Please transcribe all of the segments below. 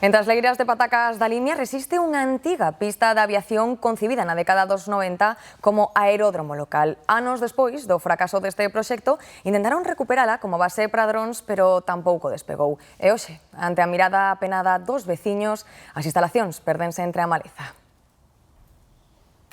Entre as leiras de patacas da Limia resiste unha antiga pista de aviación concibida na década dos 90 como aeródromo local. Anos despois do fracaso deste proxecto, intentaron recuperala como base para dróns, pero tampouco despegou. E hoxe, ante a mirada apenada dos veciños, as instalacións perdense entre a maleza.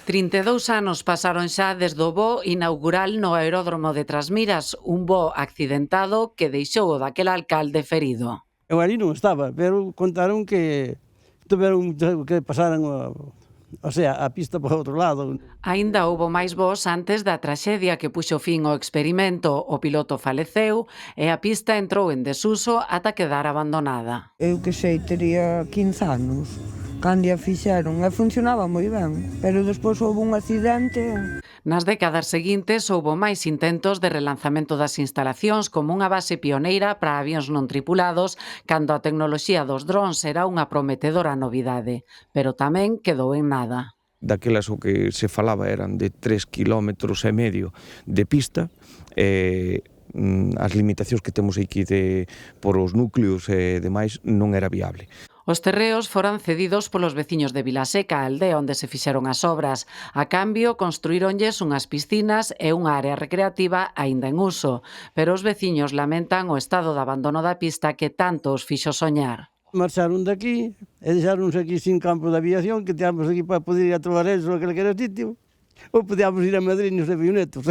32 anos pasaron xa desde o voo inaugural no aeródromo de Trasmiras, un voo accidentado que deixou o daquel alcalde ferido. Eu ali non estaba, pero contaron que tiveron que pasaran a pista por outro lado. Aínda houbo máis voos antes da traxedia que puxo fin ao experimento. O piloto faleceu e a pista entrou en desuso ata quedar abandonada. Eu que sei, tería 15 anos cando a fixeron e funcionaba moi ben, pero despois houve un accidente. Nas décadas seguintes houbo máis intentos de relanzamento das instalacións como unha base pioneira para avións non tripulados cando a tecnoloxía dos drons era unha prometedora novidade, pero tamén quedou en nada. Daquelas o que se falaba eran de 3,5 quilómetros de pista, as limitacións que temos aquí por os núcleos e demais non era viable. Os terreos foran cedidos polos veciños de Vilaseca, a aldea onde se fixeron as obras. A cambio, construíronlles unhas piscinas e unha área recreativa aínda en uso, pero os veciños lamentan o estado de abandono da pista que tanto os fixo soñar. Marcharon de aquí e deixaronse aquí sin campo de aviación, que teamos aquí para poder ir a trobar eso a calquera sitio. Ou podíamos ir a Madrid nos avionetos.